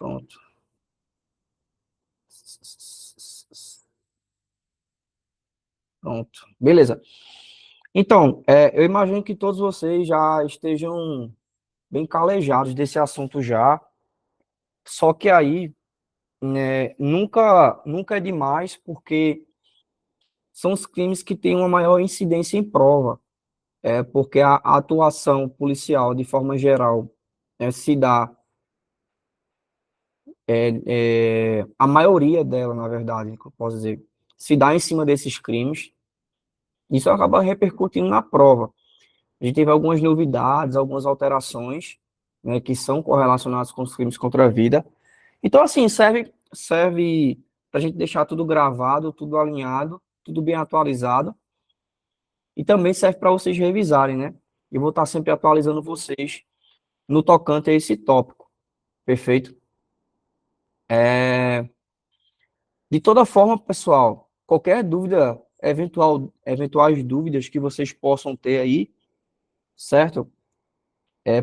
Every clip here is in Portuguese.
Pronto. Pronto. Beleza. Então, eu imagino que todos vocês já estejam bem calejados desse assunto já. Só que aí, né, nunca é demais, porque são os crimes que têm uma maior incidência em prova. Porque a atuação policial, de forma geral, se dá, a maioria dela, na verdade, que eu posso dizer, se dá em cima desses crimes. Isso acaba repercutindo na prova. A gente teve algumas novidades, algumas alterações, né, que são correlacionadas com os crimes contra a vida. Então, assim, serve para a gente deixar tudo gravado, tudo alinhado, tudo bem atualizado. E também serve para vocês revisarem, né? Eu vou estar sempre atualizando vocês no tocante a esse tópico. Perfeito? É, De toda forma, pessoal, qualquer dúvida, eventuais dúvidas que vocês possam ter aí, certo?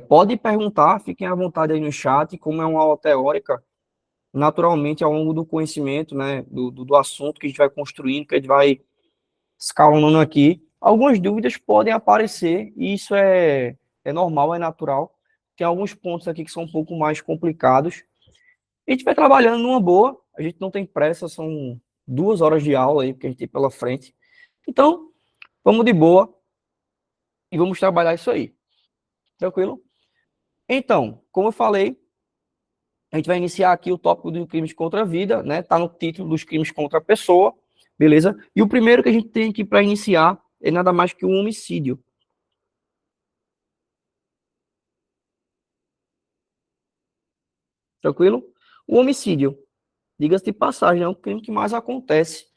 Pode perguntar, fiquem à vontade aí no chat, como é uma aula teórica, naturalmente, ao longo do conhecimento, né, do assunto que a gente vai construindo, que a gente vai escalonando aqui, algumas dúvidas podem aparecer, e isso é normal, é natural. Tem alguns pontos aqui que são um pouco mais complicados. A gente vai trabalhando numa boa, a gente não tem pressa, são 2 horas de aula aí que a gente tem pela frente. Então, vamos de boa e vamos trabalhar isso aí. Tranquilo? Então, como eu falei, a gente vai iniciar aqui o tópico dos crimes contra a vida, né? Tá no título dos crimes contra a pessoa, beleza? E o primeiro que a gente tem aqui para iniciar é nada mais que um homicídio. Tranquilo? O homicídio, diga-se de passagem, é o crime que mais acontece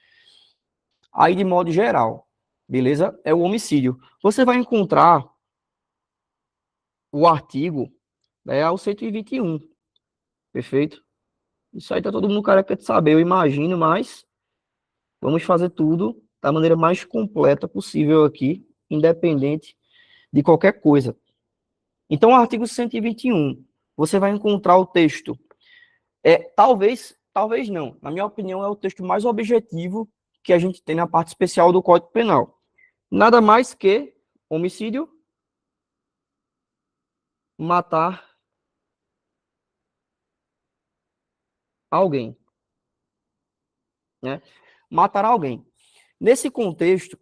aí de modo geral, beleza? É o homicídio. Você vai encontrar o artigo, né, o 121, perfeito? Isso aí tá todo mundo careca de saber, eu imagino, mas vamos fazer tudo da maneira mais completa possível aqui, independente de qualquer coisa. Então, o artigo 121, você vai encontrar o texto. Talvez não, na minha opinião, é o texto mais objetivo que a gente tem na parte especial do Código Penal. Nada mais que homicídio, matar alguém, né? Matar alguém. Nesse contexto,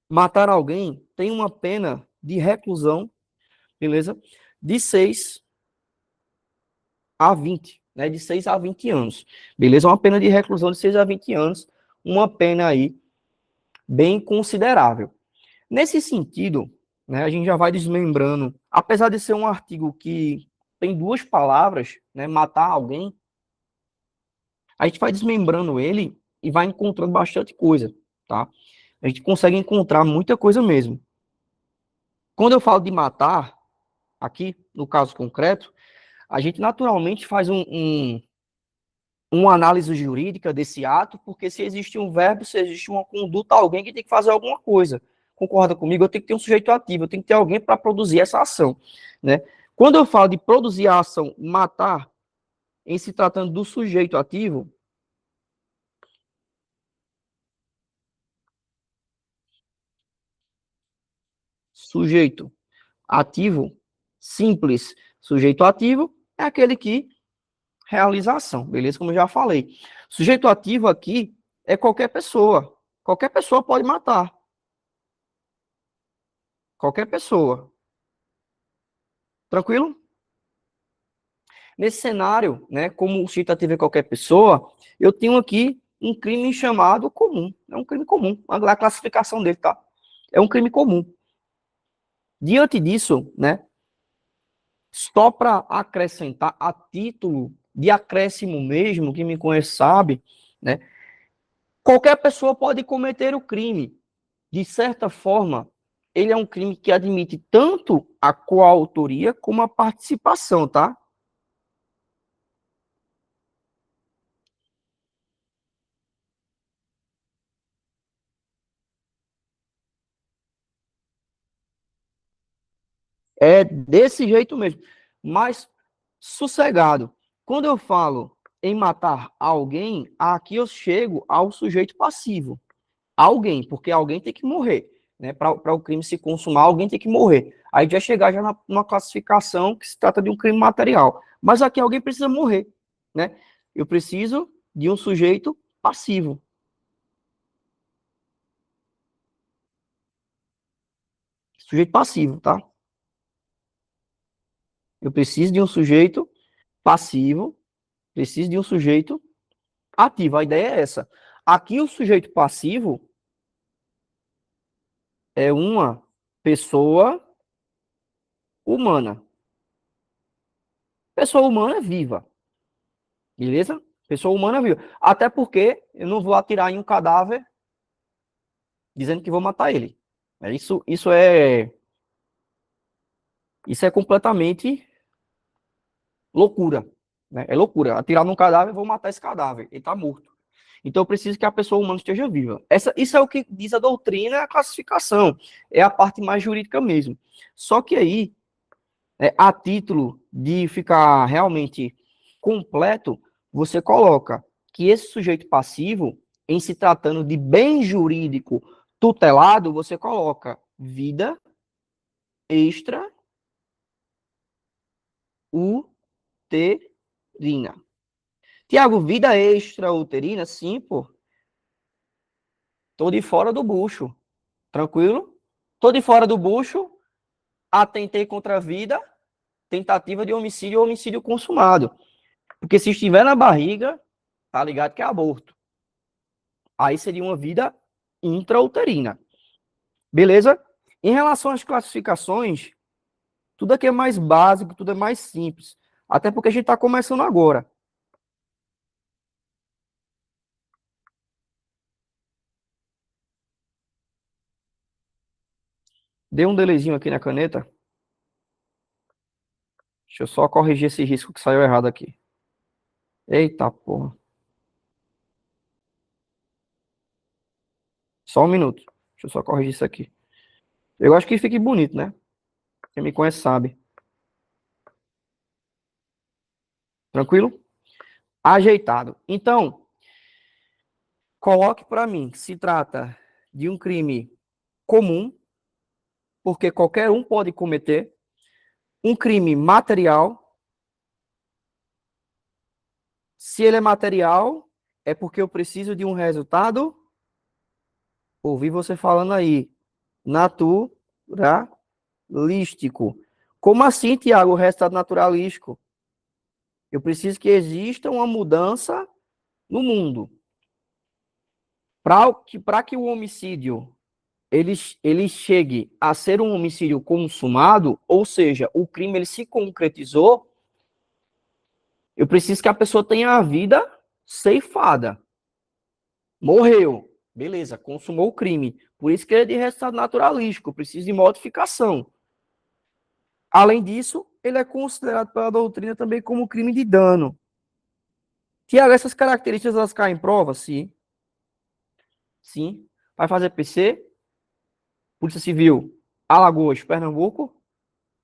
matar alguém tem uma pena de reclusão, beleza? De 6 a 20, né? De 6 a 20 anos, beleza? Uma pena de reclusão de 6 a 20 anos, uma pena aí bem considerável. Nesse sentido, né, a gente já vai desmembrando, apesar de ser um artigo que tem 2 palavras, né, matar alguém, a gente vai desmembrando ele e vai encontrando bastante coisa, tá? A gente consegue encontrar muita coisa mesmo. Quando eu falo de matar, aqui, no caso concreto, a gente naturalmente faz uma análise jurídica desse ato, porque se existe um verbo, se existe uma conduta, alguém que tem que fazer alguma coisa. Concorda comigo? Eu tenho que ter um sujeito ativo, eu tenho que ter alguém para produzir essa ação, né? Quando eu falo de produzir a ação matar, em se tratando do sujeito ativo, sujeito ativo simples, sujeito ativo é aquele que realiza a ação, beleza? Como eu já falei. Sujeito ativo aqui é qualquer pessoa. Qualquer pessoa pode matar. Qualquer pessoa. Tranquilo? Nesse cenário, né, como o sujeito ativo é qualquer pessoa, eu tenho aqui um crime chamado comum. É um crime comum. A classificação dele, tá? É um crime comum. Diante disso, né, só para acrescentar a título de acréscimo mesmo, quem me conhece sabe, né, qualquer pessoa pode cometer o crime. De certa forma, ele é um crime que admite tanto a coautoria como a participação, tá? É desse jeito mesmo. Mas sossegado. quando eu falo em matar alguém, aqui eu chego ao sujeito passivo. Alguém, porque alguém tem que morrer. Né? Para o crime se consumar, alguém tem que morrer. Aí vai chegar já numa classificação que se trata de um crime material. Mas aqui alguém precisa morrer. Né? Eu preciso de um sujeito passivo. Sujeito passivo, tá? Eu preciso de um sujeito passivo, preciso de um sujeito ativo. A ideia é essa. Aqui o sujeito passivo é uma pessoa humana. Pessoa humana viva. Beleza? Pessoa humana viva. Até porque eu não vou atirar em um cadáver dizendo que vou matar ele. Isso é completamente loucura. Né? É loucura. Atirar num cadáver, vou matar esse cadáver. Ele está morto. Então eu preciso que a pessoa humana esteja viva. Isso é o que diz a doutrina e a classificação. É a parte mais jurídica mesmo. Só que aí, a título de ficar realmente completo, você coloca que esse sujeito passivo, em se tratando de bem jurídico tutelado, você coloca vida extrauterina. Tiago, vida extrauterina? Sim, pô. Tô de fora do bucho. Tranquilo? Tô de fora do bucho, atentei contra a vida, tentativa de homicídio ou homicídio consumado. Porque se estiver na barriga, tá ligado que é aborto. Aí seria uma vida intrauterina. Beleza? Em relação às classificações, tudo aqui é mais básico, tudo é mais simples. Até porque a gente está começando agora. Dei um delezinho aqui na caneta. Deixa eu só corrigir esse risco que saiu errado aqui. Eita porra. Só um minuto. Deixa eu só corrigir isso aqui. Eu acho que fique bonito, né? Quem me conhece sabe. Tranquilo? Ajeitado. Então, coloque para mim que se trata de um crime comum, porque qualquer um pode cometer, um crime material. Se ele é material, é porque eu preciso de um resultado. Ouvi você falando aí, naturalístico. Como assim, Tiago, o resultado naturalístico? Eu preciso que exista uma mudança no mundo. Para que o homicídio ele chegue a ser um homicídio consumado, ou seja, o crime ele se concretizou, eu preciso que a pessoa tenha a vida ceifada. Morreu. Beleza, consumou o crime. Por isso que ele é de resultado naturalístico, precisa de modificação. Além disso, ele é considerado pela doutrina também como crime de dano. Tiago, essas características elas caem em prova? Sim. Sim. Vai fazer PC, Polícia Civil, Alagoas, Pernambuco.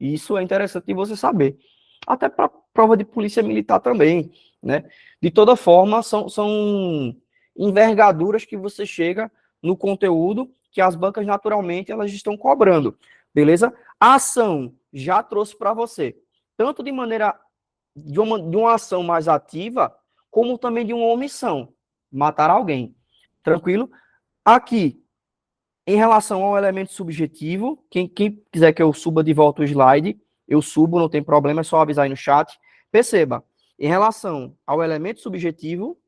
Isso é interessante de você saber. Até para prova de polícia militar também, né? De toda forma, são envergaduras que você chega no conteúdo que as bancas naturalmente elas estão cobrando, beleza? A ação já trouxe para você, tanto de maneira de uma ação mais ativa, como também de uma omissão, matar alguém. Tranquilo? Aqui, em relação ao elemento subjetivo, quem quiser que eu suba de volta o slide, eu subo, não tem problema, é só avisar aí no chat. Perceba, em relação ao elemento subjetivo,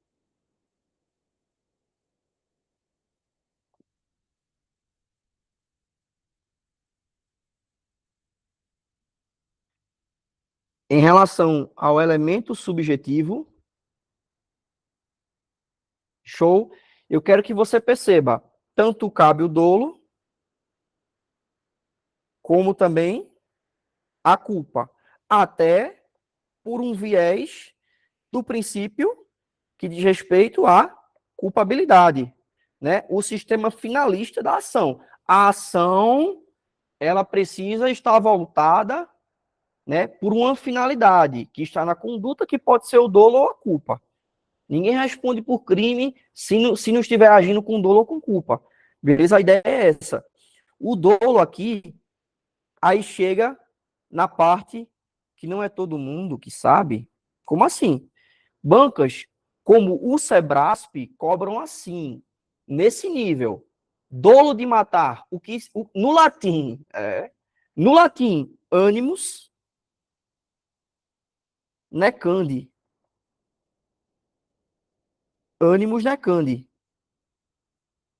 em relação ao elemento subjetivo, show, eu quero que você perceba, tanto cabe o dolo, como também a culpa, até por um viés do princípio que diz respeito à culpabilidade, né? O sistema finalista da ação. A ação, ela precisa estar voltada, né, por uma finalidade que está na conduta, que pode ser o dolo ou a culpa. Ninguém responde por crime se não estiver agindo com dolo ou com culpa. Beleza? A ideia é essa. O dolo aqui, aí chega na parte que não é todo mundo que sabe. Como assim? Bancas como o Sebrasp cobram assim, nesse nível. Dolo de matar, no latim, animus necandi. Animus necandi.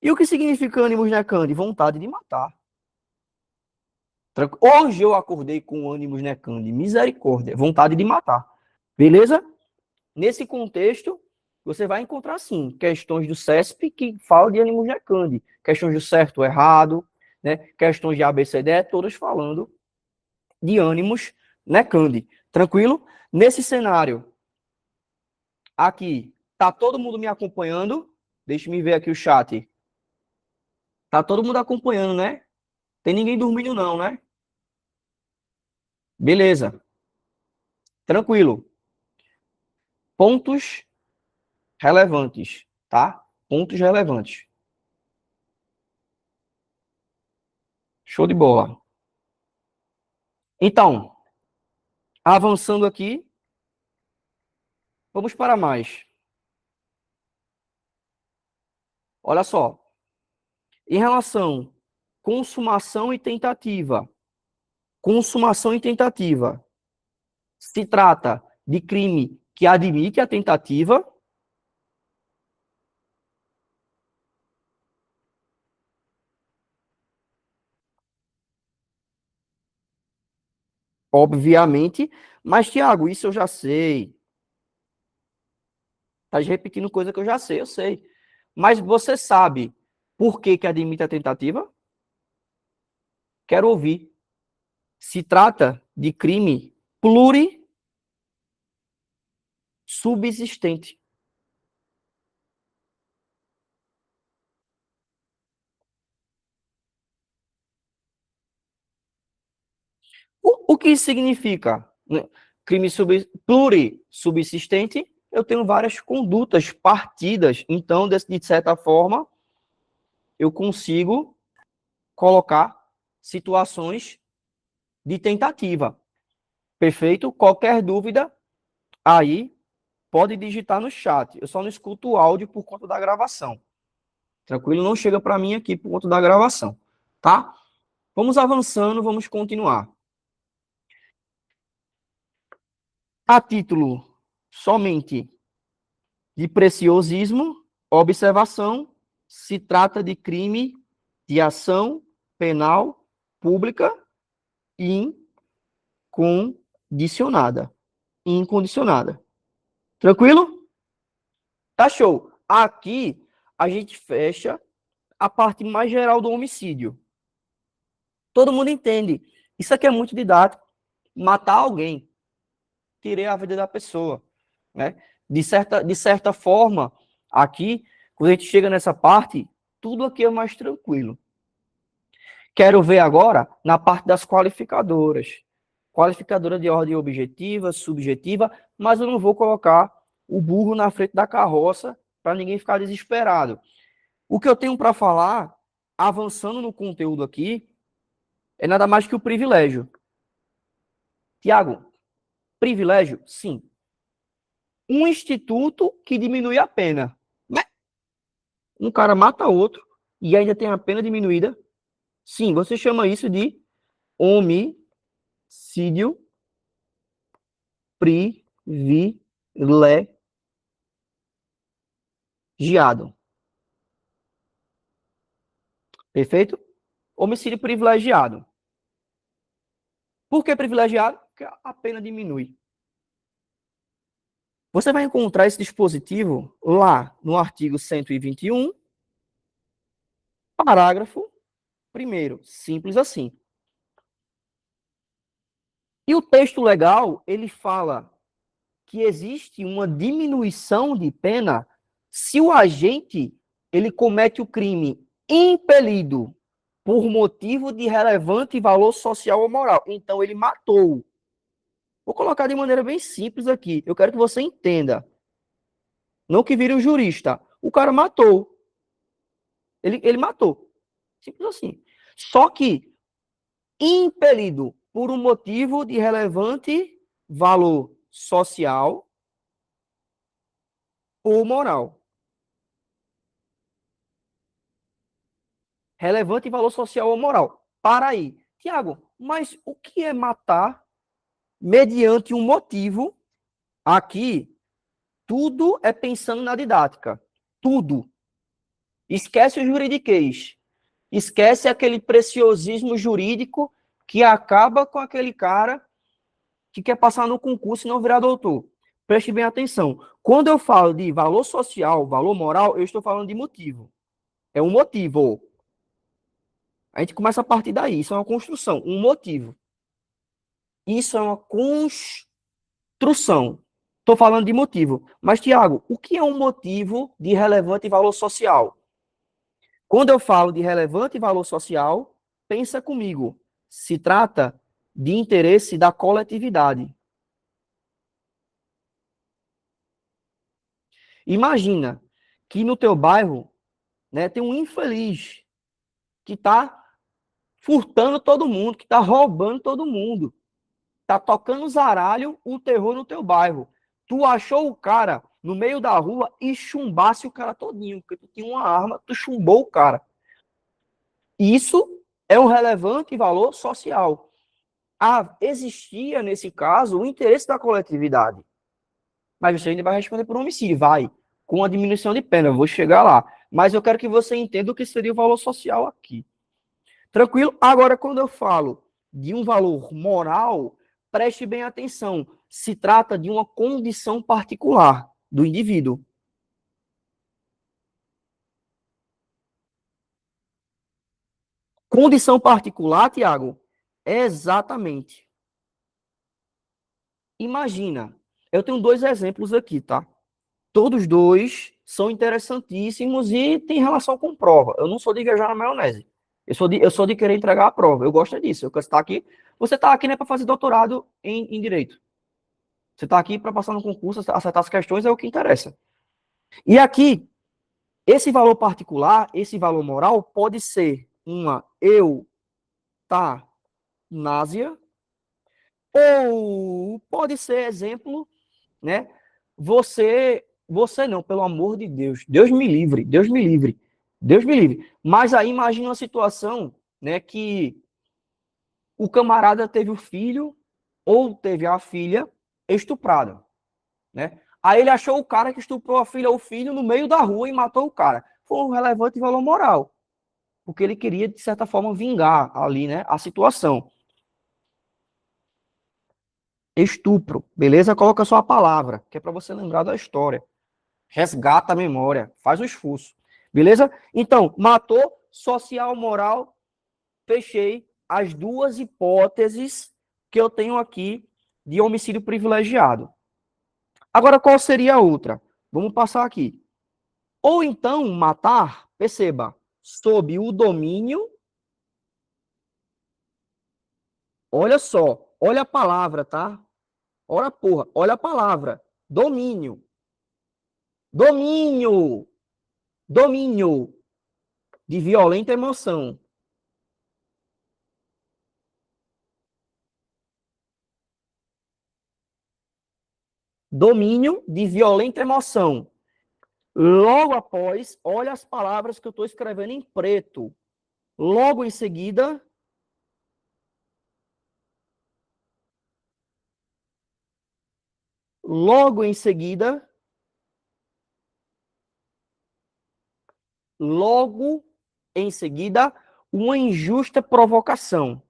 E o que significa animus necandi? Vontade de matar. Hoje eu acordei com animus necandi. Misericórdia. Vontade de matar. Beleza? Nesse contexto, você vai encontrar, sim, questões do CESP que falam de animus necandi. Questões do certo ou errado, né? Questões de ABCD, todas falando de animus necandi. Tranquilo? Nesse cenário, aqui, tá todo mundo me acompanhando? Deixa eu ver aqui o chat. Tá todo mundo acompanhando, né? Tem ninguém dormindo não, né? Beleza. Tranquilo. Pontos relevantes, tá? Pontos relevantes. Show de bola. Então, avançando aqui, vamos para mais. Olha só. Em relação consumação e tentativa. Consumação e tentativa. Se trata de crime que admite a tentativa. Obviamente. Mas, Tiago, isso eu já sei. Tá repetindo coisa que eu já sei, eu sei. Mas você sabe por que admite a tentativa? Quero ouvir. Se trata de crime plurissubsistente. O que significa, né? Crime plurissubsistente? Eu tenho várias condutas partidas, então, de certa forma, eu consigo colocar situações de tentativa. Perfeito? Qualquer dúvida, aí pode digitar no chat. Eu só não escuto o áudio por conta da gravação. Tranquilo? Não chega para mim aqui por conta da gravação. Tá? Vamos avançando, vamos continuar. A título somente de preciosismo, observação, se trata de crime de ação penal pública incondicionada. Incondicionada. Tranquilo? Tá show. Aqui a gente fecha a parte mais geral do homicídio. Todo mundo entende. Isso aqui é muito didático. Matar alguém. Tirei a vida da pessoa. Né? De certa forma, aqui, quando a gente chega nessa parte, tudo aqui é mais tranquilo. Quero ver agora na parte das qualificadoras. Qualificadora de ordem objetiva, subjetiva, mas eu não vou colocar o burro na frente da carroça para ninguém ficar desesperado. O que eu tenho para falar, avançando no conteúdo aqui, é nada mais que o privilégio. Tiago, privilégio? Sim. Um instituto que diminui a pena. Um cara mata outro e ainda tem a pena diminuída. Sim, você chama isso de homicídio privilegiado. Perfeito? Homicídio privilegiado. Por que privilegiado? Porque a pena diminui. Você vai encontrar esse dispositivo lá no artigo 121, parágrafo 1º. Simples assim. E o texto legal, ele fala que existe uma diminuição de pena se o agente ele comete o crime impelido por motivo de relevante valor social ou moral. Então, ele matou. Vou colocar de maneira bem simples aqui. Eu quero que você entenda. Não que vire um jurista. O cara matou. Ele matou. Simples assim. Só que impelido por um motivo de relevante valor social ou moral. Relevante valor social ou moral. Para aí. Tiago, mas o que é matar mediante um motivo? Aqui, tudo é pensando na didática. Tudo. Esquece o juridiquês. Esquece aquele preciosismo jurídico que acaba com aquele cara que quer passar no concurso e não virar doutor. Preste bem atenção. Quando eu falo de valor social, valor moral, eu estou falando de motivo. É um motivo. A gente começa a partir daí. Isso é uma construção, um motivo. Isso é uma construção. Estou falando de motivo. Mas, Tiago, o que é um motivo de relevante valor social? Quando eu falo de relevante valor social, pensa comigo. Se trata de interesse da coletividade. Imagina que no teu bairro, né, tem um infeliz que está furtando todo mundo, que está roubando todo mundo, está tocando zaralho, o terror no teu bairro. Tu achou o cara no meio da rua e chumbasse o cara todinho, porque tu tinha uma arma, tu chumbou o cara. Isso é um relevante valor social. Existia, nesse caso, o interesse da coletividade. Mas você ainda vai responder por homicídio, vai, com a diminuição de pena, eu vou chegar lá. Mas eu quero que você entenda o que seria o valor social aqui. Tranquilo? Agora, quando eu falo de um valor moral, preste bem atenção. Se trata de uma condição particular do indivíduo. Condição particular, Tiago? Exatamente. Imagina, eu tenho dois exemplos aqui, tá? Todos dois são interessantíssimos e têm relação com prova. Eu não sou de viajar na maionese. Eu sou de querer entregar a prova. Eu gosto disso. Você está aqui, né, para fazer doutorado em direito. Você está aqui para passar no concurso, acertar as questões, é o que interessa. E aqui, esse valor particular, esse valor moral, pode ser uma eutanásia, ou pode ser exemplo, né? Você não, pelo amor de Deus. Deus me livre, Deus me livre. Deus me livre. Mas aí imagina uma situação, né, que o camarada teve o filho ou teve a filha estuprada, né? Aí ele achou o cara que estuprou a filha ou o filho no meio da rua e matou o cara. Foi um relevante valor moral, porque ele queria, de certa forma, vingar ali, né, a situação. Estupro, beleza? Coloca só a palavra, que é para você lembrar da história. Resgata a memória, faz o esforço. Beleza? Então, matou, social, moral, fechei as duas hipóteses que eu tenho aqui de homicídio privilegiado. Agora, qual seria a outra? Vamos passar aqui. Ou então, matar, perceba, sob o domínio, olha só, olha a palavra, tá? Olha, porra, olha a palavra. Domínio. Domínio. Domínio de violenta emoção. Domínio de violenta emoção. Logo após, olha as palavras que eu estou escrevendo em preto. Logo em seguida, logo em seguida, logo em seguida, uma injusta provocação.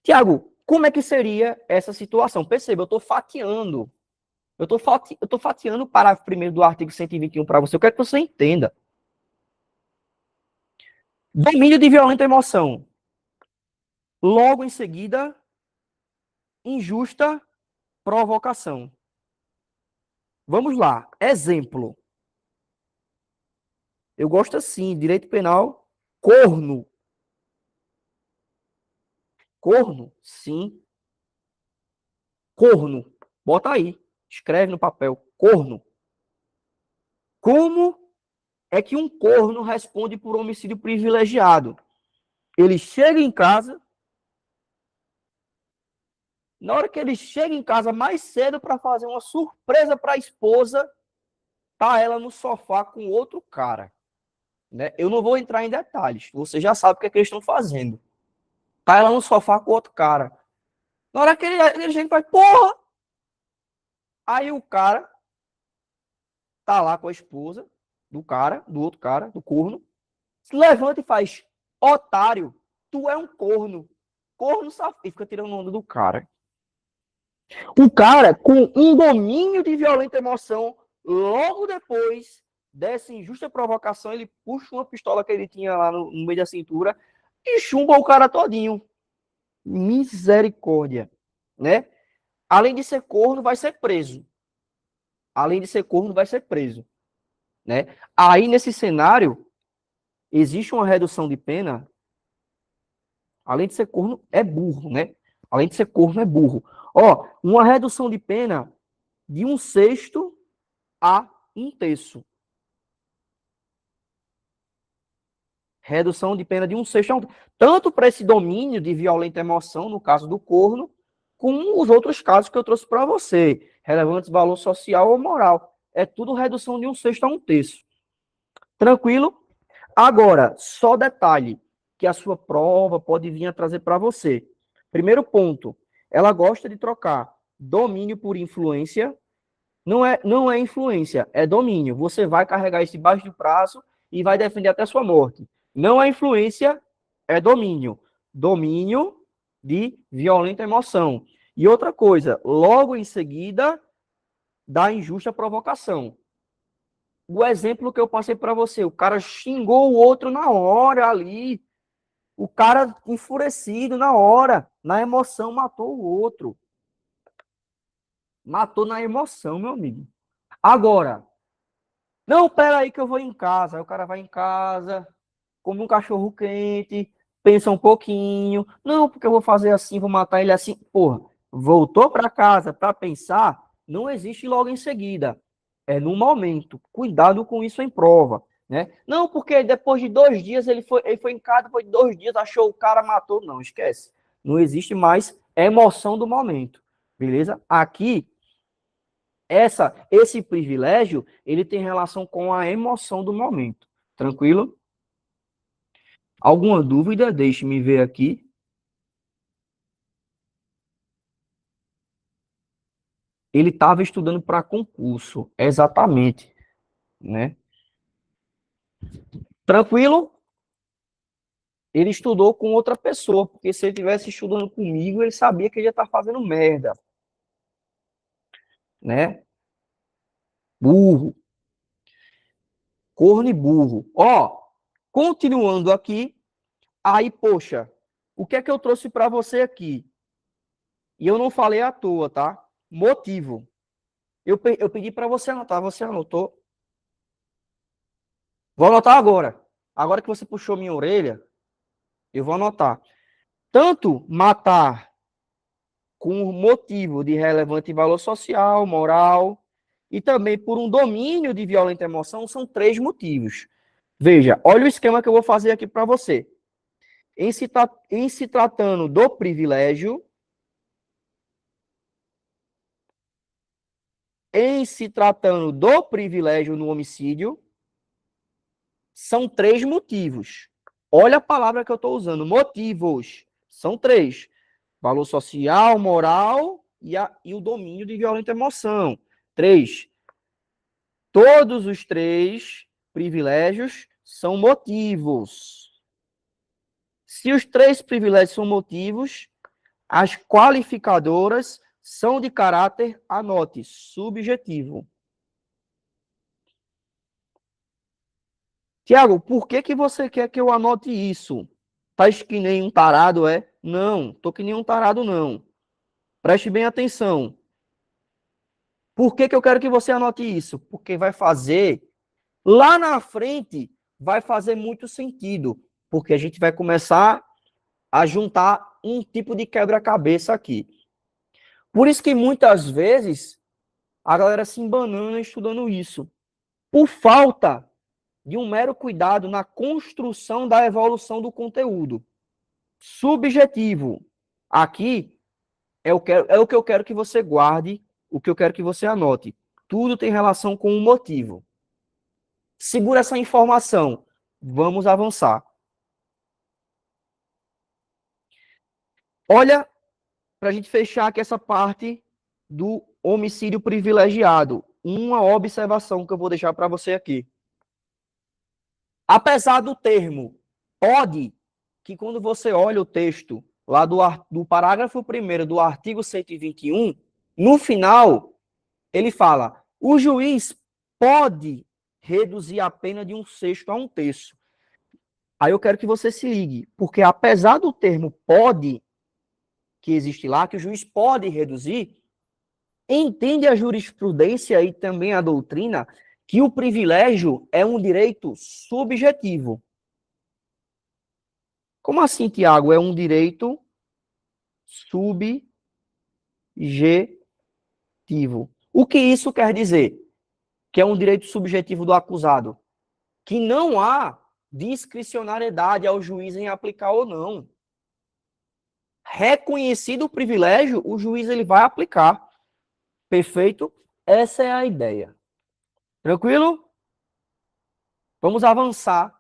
Tiago, como é que seria essa situação? Perceba, eu estou fatiando. Eu tô fatiando o parágrafo primeiro do artigo 121 para você. Eu quero que você entenda. Domínio de violenta emoção. Logo em seguida, injusta provocação. Vamos lá. Exemplo. Eu gosto assim, direito penal, corno. Corno? Sim. Corno. Bota aí. Escreve no papel. Corno. Como é que um corno responde por homicídio privilegiado? Ele chega em casa, na hora que ele chega em casa mais cedo para fazer uma surpresa para a esposa, tá ela no sofá com outro cara, né? Eu não vou entrar em detalhes, você já sabe o que é que eles estão fazendo. Tá ela no sofá com outro cara. Na hora que ele chega e faz, porra! Aí o cara tá lá com a esposa do cara, do outro cara, do corno, se levanta e faz, otário, tu é um corno. Corno safado. E fica tirando onda do cara. O cara, com um domínio de violenta emoção, logo depois dessa injusta provocação, ele puxa uma pistola que ele tinha lá no meio da cintura e chumba o cara todinho. Misericórdia, né? Além de ser corno, vai ser preso. Além de ser corno, vai ser preso, né? Aí, nesse cenário, existe uma redução de pena. Além de ser corno, é burro, né? Além de ser corno, é burro. Ó, uma redução de pena de 1/6 a 1/3. Redução de pena de 1/6 a 1/3. Tanto para esse domínio de violenta emoção, no caso do corno, como os outros casos que eu trouxe para você. Relevantes valor social ou moral. É tudo redução de 1/6 a 1/3. Tranquilo? Agora, só detalhe que a sua prova pode vir a trazer para você. Primeiro ponto, ela gosta de trocar domínio por influência. Não é influência, é domínio. Você vai carregar isso debaixo do braço e vai defender até sua morte. Não é influência, é domínio. Domínio de violenta emoção. E outra coisa, logo em seguida, da injusta provocação. O exemplo que eu passei para você, o cara xingou o outro na hora ali, o cara enfurecido na hora, na emoção matou o outro. Matou na emoção, meu amigo. Agora, não, pera aí que eu vou em casa. Aí o cara vai em casa, come um cachorro quente, pensa um pouquinho. Não, porque eu vou fazer assim, vou matar ele assim. Porra, voltou para casa para pensar, não existe logo em seguida. É no momento. Cuidado com isso em prova, né? Não, porque depois de 2 dias ele foi em casa, depois de 2 dias achou o cara, matou. Não, esquece. Não existe mais emoção do momento, beleza? Aqui esse privilégio, ele tem relação com a emoção do momento. Tranquilo? Alguma dúvida? Deixe-me ver aqui. Ele estava estudando para concurso, exatamente, né? Tranquilo? Ele estudou com outra pessoa, porque se ele tivesse estudando comigo, ele sabia que ele ia estar fazendo merda, né? Burro, corno e burro. Ó, continuando aqui, aí, poxa, o que é que eu trouxe para você aqui? E eu não falei à toa, tá? Motivo. Eu pedi para você anotar, você anotou? Vou anotar agora. Agora que você puxou minha orelha, eu vou anotar. Tanto matar com motivo de relevante valor social, moral, e também por um domínio de violenta emoção, são 3 motivos. Veja, olha o esquema que eu vou fazer aqui para você. Em se tratando do privilégio, no homicídio, são 3 motivos. Olha a palavra que eu estou usando, motivos. São 3. Valor social, moral e o domínio de violenta emoção. 3. Todos os 3 privilégios são motivos. Se os 3 privilégios são motivos, as qualificadoras são de caráter, anote, subjetivo. Tiago, por que você quer que eu anote isso? Tá que nem um tarado, é? Não, tô que nem um tarado, não. Preste bem atenção. Por que eu quero que você anote isso? Porque vai fazer, lá na frente, vai fazer muito sentido. Porque a gente vai começar a juntar um tipo de quebra-cabeça aqui. Por isso que muitas vezes a galera se embanana estudando isso, por falta de um mero cuidado na construção da evolução do conteúdo. Subjetivo. Aqui é o que eu quero que você guarde, o que eu quero que você anote. Tudo tem relação com um motivo. Segura essa informação. Vamos avançar. Olha, para a gente fechar aqui essa parte do homicídio privilegiado. Uma observação que eu vou deixar para você aqui. Apesar do termo pode, que quando você olha o texto lá do parágrafo 1º do artigo 121, no final, ele fala, o juiz pode reduzir a pena de 1/6 a 1/3. Aí eu quero que você se ligue, porque apesar do termo pode, que existe lá, que o juiz pode reduzir, entende a jurisprudência e também a doutrina que o privilégio é um direito subjetivo. Como assim, Tiago? É um direito subjetivo. O que isso quer dizer? Que é um direito subjetivo do acusado. Que não há discricionariedade ao juiz em aplicar ou não. Reconhecido o privilégio, o juiz ele vai aplicar. Perfeito? Essa é a ideia. Tranquilo? Vamos avançar